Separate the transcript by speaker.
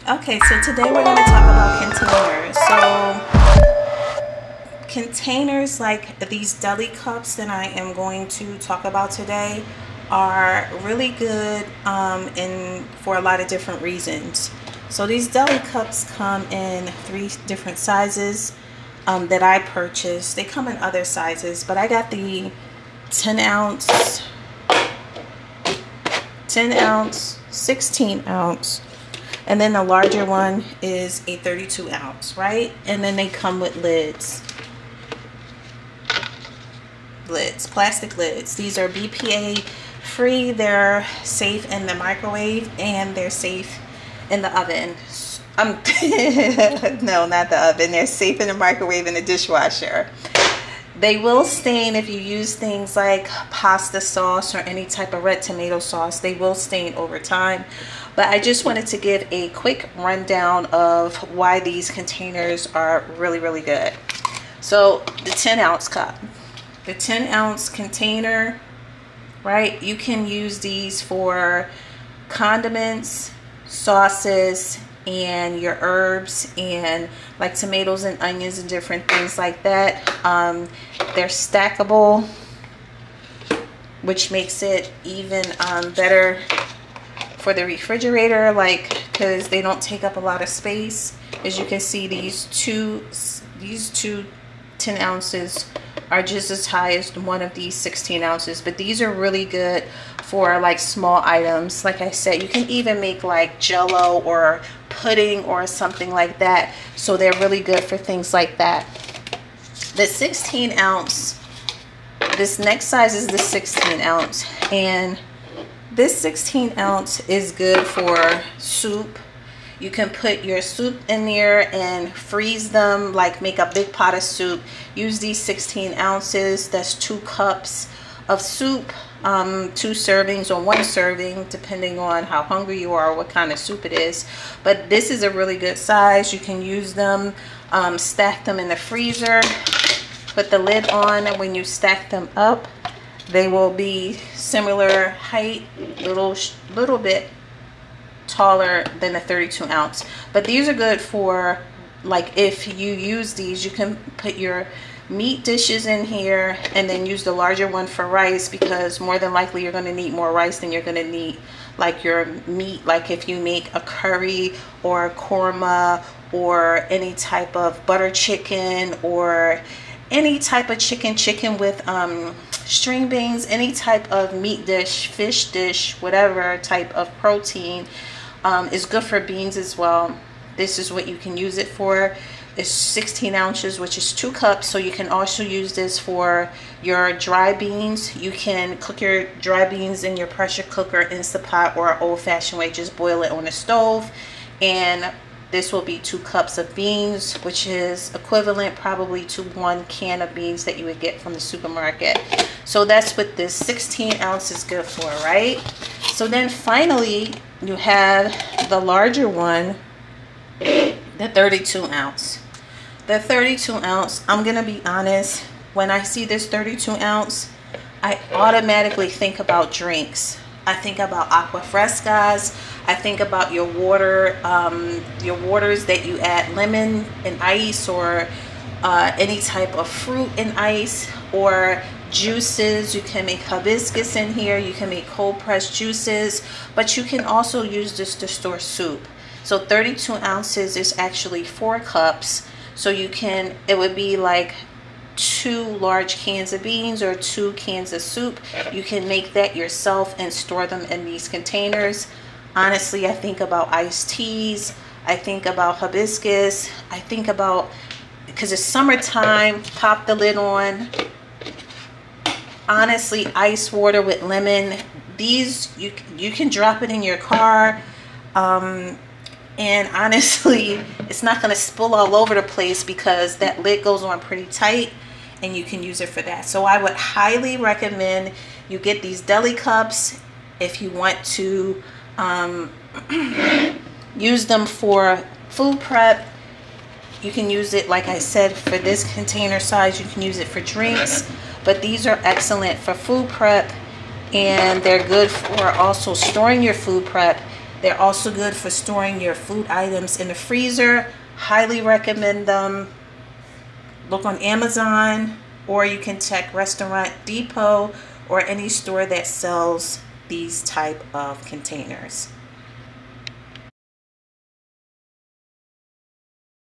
Speaker 1: Okay, so today we're going to talk about containers. So containers like these deli cups that I am going to talk about today are really good for a lot of different reasons. So these deli cups come in 3 different sizes that I purchased. They come in other sizes, but I got the 10 ounce, 16 ounce, and then the larger one is a 32 ounce, right? And then they come with lids, plastic lids. These are BPA free. They're safe in the microwave and they're safe in the oven. No, not the oven. They're safe in the microwave and the dishwasher. They will stain if you use things like pasta sauce or any type of red tomato sauce. They will stain over time. But I just wanted to give a quick rundown of why these containers are really, really good. So the 10 ounce cup, the 10 ounce container, right? You can use these for condiments, sauces, and your herbs, and like tomatoes and onions and different things like that. They're stackable, which makes it even better for the refrigerator, like, because they don't take up a lot of space. As you can see, these two 10 ounces are just as high as one of these 16 ounces, but these are really good for like small items. Like I said, you can even make like jello or pudding or something like that, so they're really good for things like that. The 16 ounce, this next size is the 16 ounce, and this 16 ounce is good for soup. You can put your soup in there and freeze them, like make a big pot of soup. Use these 16 ounces. That's 2 cups of soup, 2 servings or 1 serving, depending on how hungry you are or what kind of soup it is. But this is a really good size. You can use them, stack them in the freezer, put the lid on, and when you stack them up, they will be similar height, little bit taller than a 32 ounce. But these are good for, like, if you use these, you can put your meat dishes in here and then use the larger one for rice, because more than likely you're going to need more rice than you're going to need like your meat. Like if you make a curry or a korma or any type of butter chicken or any type of chicken with string beans, any type of meat dish, fish dish, whatever type of protein is good for beans as well. This is what you can use it for. It's 16 ounces, which is 2 cups. So you can also use this for your dry beans. You can cook your dry beans in your pressure cooker, Instapot, or old-fashioned way. Just boil it on the stove, and this will be 2 cups of beans, which is equivalent probably to 1 can of beans that you would get from the supermarket. So that's what this 16 ounce is good for, right? So then finally you have the larger one, the 32 ounce. The 32 ounce, I'm gonna be honest, when I see this 32 ounce, I automatically think about drinks. I think about aqua frescas. I think about your water, your waters that you add lemon and ice, or any type of fruit and ice, or juices. You can make hibiscus in here. You can make cold pressed juices, but you can also use this to store soup. So 32 ounces is actually 4 cups. So you can, it would be like 2 large cans of beans or 2 cans of soup. You can make that yourself and store them in these containers. Honestly, I think about iced teas. I think about hibiscus. I think about, because it's summertime, pop the lid on. Honestly, ice water with lemon. These, you can drop it in your car. And honestly, it's not going to spill all over the place because that lid goes on pretty tight, and you can use it for that. So I would highly recommend you get these deli cups if you want to use them for food prep. You can use it, like I said, for this container size. You can use it for drinks, but these are excellent for food prep, and they're good for also storing your food prep. They're also good for storing your food items in the freezer. Highly recommend them. Look on Amazon, or you can check Restaurant Depot or any store that sells these type of containers.